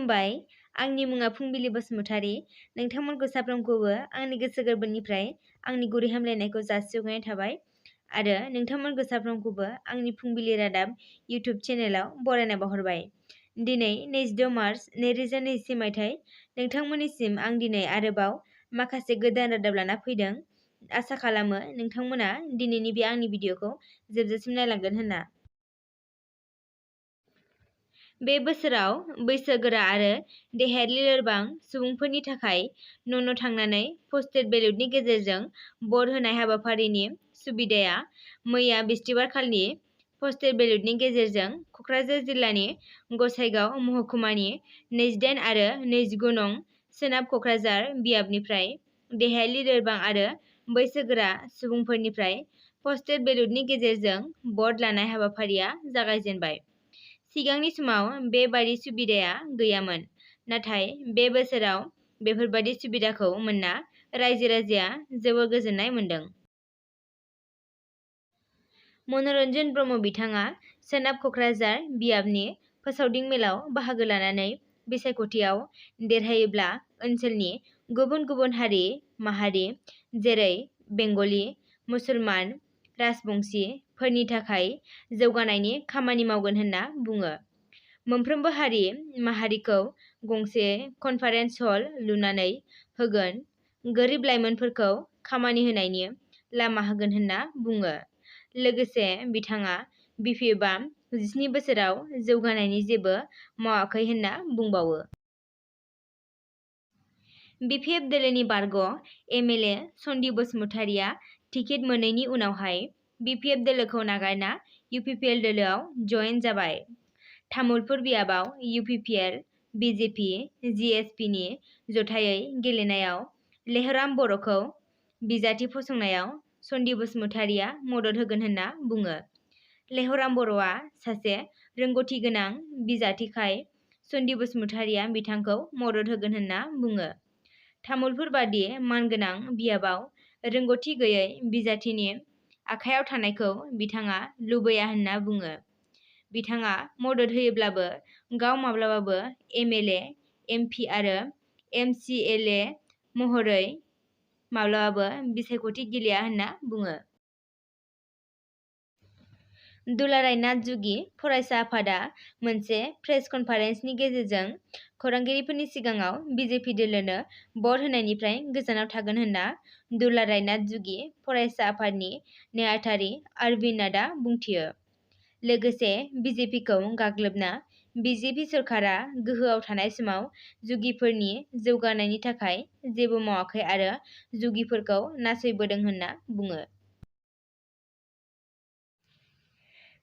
खुलुमबाय। आंनि मुङा फुंबिलि बसुमतारी। नोंथांमोनखौ साफ्रोमखौबो आंनि गोसो गोरबोनिफ्राय आंनि गुरै हामलायनायखौ जासिहरनाय थाबाय आरो नोंथांमोनखौ साफ्रोमखौबो आंनि फुंबिलि रादाब इउटिउब चेनेलाव बरायना बावहरबाय। दिनै 26 मार्च 2024 मायथाइ। नोंथांमोननिसिम आं दिनै आरोबाव माखासे गोदान रादाब लाना फैदों। आसा खालामो नोंथांमोना दिनैनि बे आंनि भिडिअखौ जोबजासिम नायलांगोन होनना। बे बोसोराव बैसोगोरा आरो देहायारि लोरबां सुबुंफोरनि थाखाय न' थांनानै पस्टेड बेलटनि गेजेरजों भट होनाय हाबाफारिनि सुबिदाया मैया बिस्तिबारखालि पस्टेड बेलटनि गेजेरजों क'क्राझार जिल्लानि गसाइगाव महकुमानि 28 आरो 29 नं सोनाब क'क्राझार बियाबनिफ्राय देहायारि लोरबां आरो बैसोगोरा सुबुंफोरनिफ्राय पस्टेड बेलटनि गेजेरजों भट लानाय हाबाफारिया जागायजेनबाय। सिगांनि समाव बेबादि सुबिदाया गैयामोन, नाथाय बे बोसोराव बेफोरबादि सुबिदाखौ मोनना रायजो-राजाया जोबोर गोजोननाय मोन्दों। मनरन्जन ब्रह्म बिथाङा सोनाब क'क्राझार बियाबनि फोसावदिं मेलाव बाहागो लानानै बिसायख'थियाव देरहायोब्ला ओनसोलनि गुबुन गुबुन हारि माहारि जेरै बेंगलि, मुसलमान, राजबंशी फोरनि थाखाय जौगानायनि खामानि मावगोन होनना बुङो। मोनफ्रोमबो हारि माहारिखौ गंसे कनफारेन्स हल लुनानै होगोन, गोरिब लाइमोनफोरखौ खामानि होनायनि लामा होगोन होनना बुङो। लोगोसे बिथाङा बिपिएफआ 17 बोसोराव जौगानायनि जेबो मावाखै होनना बुंबावो। बिपिएफ दोलोनि बारग' एमएलए सन्दीप बसुमतारीया टिकेट मोनैनि उनावहाय बिपिएफ दोलोखौ नागारना इउपिपिएल दोलोआव जयेन जाबाय। तामुलपुर बियाबाव इउपिपिएल, बिजेपि, जिएसपिनि जथायै गेलेनायाव लेहराम बर'खौ बिजाथि फसंनायाव सन्दीप बसुमतारीया मदद होगोन होनना बुङो। लेहराम बर'आ सासे रोंग'थि गोनां बिजाथिखाय सन्दीप बसुमतारीया बिथांखौ मदद होगोन होनना बुङो। तामुलपुर बादि मानगोनां बियाबाव रोंग'थि गैयै बिजाथिनि आखायाव थानायखौ बिथाङा लुबैया होनना बुङो। बिथाङा मदद होयोब्लाबो गाव माब्लाबाबो एमएलए, एमपि आरो एमसिएलए महरै माब्लाबाबो बिसायख'थि गेलेया होनना बुङो। दुलाराय नाथ जुगि फरायसा आफादआ मोनसे प्रेस कनफारेन्सनि गेजेरजों खौरांगिरिफोरनि सिगाङाव बिजेपि दोलोनो भट होनायनिफ्राय गोजानाव थागोन होनना दुलाराय नाथ जुगि फरायसा आफादनि नेहाथारि अरविन्द नाथआ बुंथियो। लोगोसे बिजेपिखौ गाग्लोबना बिजेपि सरकारा गोहोआव थानाय समाव जुगिफोरनि जौगानायनि थाखाय जेबो मावाखै आरो जुगिफोरखौ नासयबोदों होनना बुङो।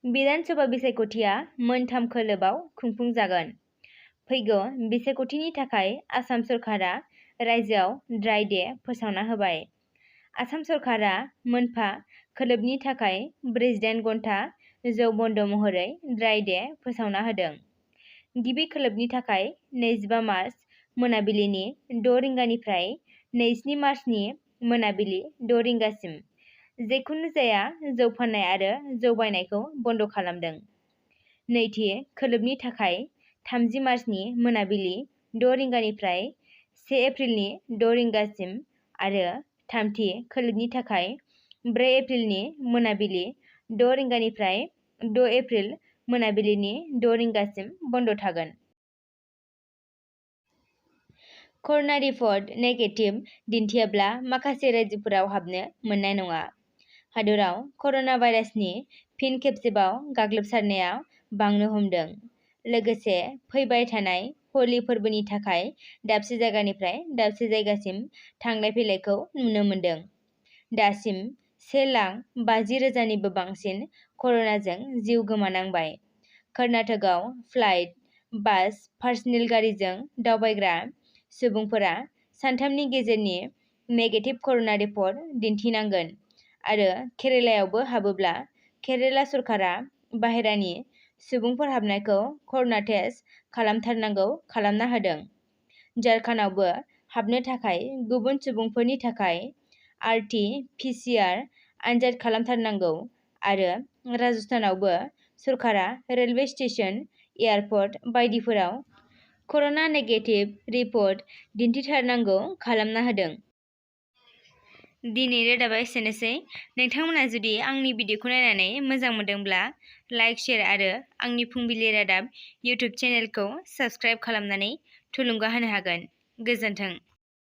विधान सभा बिसायख'थिया मोनथाम खोलोबआव खुंफुंजागोन। फैगौ बिसायख'थिनि थाखाय आसाम सरकारा रायजोआव ड्राइ डे फोसावना होबाय। आसाम सरकारा मोनफा खोलोबनि थाखाय 48 घन्टा जौ बन्द महरै ड्राइ डे फोसावना होदों। गिबि खोलोबनि थाखाय 25 मार्च मोनाबिलिनि 6 रिंगानिफ्राय 27 मार्चनि मोनाबिलि 6 रिंगासिम जेखुनु जाया जौ फाननाय आरो जौ बायनायखौ बन्द खालामदों। नैथि खोलोबनि थाखाय 30 मार्चनि मोनाबिलि 6 रिंगानिफ्राय 1 एप्रिलनि 6 रिंगासिम आरो थामथि खोलोबनि थाखाय 4 एप्रिलनि मोनाबिलि 6 रिंगानिफ्राय 6 एप्रिल मोनाबिलिनि 6 रिंगासिम बन्द थागोन। कर'ना रिपर्ट नेगेटिभ दिन्थियाब्ला माखासे रायजोफोराव हाबनो मोननाय नङा। हादराव कर'ना भाइरासनि फिन खेबसेबाव गाग्लोबसारनाया बांनो हमदों। लोगोसे फैबाय थानाय हलि फोरबोनि थाखाय दाबसे जायगानिफ्राय दाबसे जायगासिम थांलाय फैलायखौ नुनो मोन्दों। दासिम 1,50,000निबो बांसिन कर'नाजों जिउ गोमानांबाय। कर्नाटकआव फ्लाइट, बास, पार्सनेल गारिजों दावबायग्रा सुबुंफोरा सानथामनि गेजेरनि नेगेटिभ कर'ना रिपर्ट दिन्थिनांगोन आरो केरालायावबो हाबोब्ला केराला सरकारा बाहेरानि सुबुंफोर हाबनायखौ कर'ना टेस्ट खालामथारनांगौ खालामना होदों। झारखन्डआवबो हाबनो थाखाय गुबुन सुबुंफोरनि थाखाय आरटि-पिसिआर आनजाद खालामथारनांगौ आरो राजस्थानावबो सरकारा रेलवे स्टेशन, एयारपर्ट बायदिफोराव कर'ना नेगेटिभ रिपर्ट दिन्थिथारनांगौ खालामना होदों। दिनै रादाबा एसेनोसै। नोंथांमोना जुदि आंनि भिडिअखौ नायनानै मोजां मोनदोंब्ला लाइक, शेयार आरो आंनि फुंबिलि रादाब इउटिउब चेनेलखौ साबस्क्राइब खालामनानै थुलुंगा होनो हागोन। गोजोन्थों।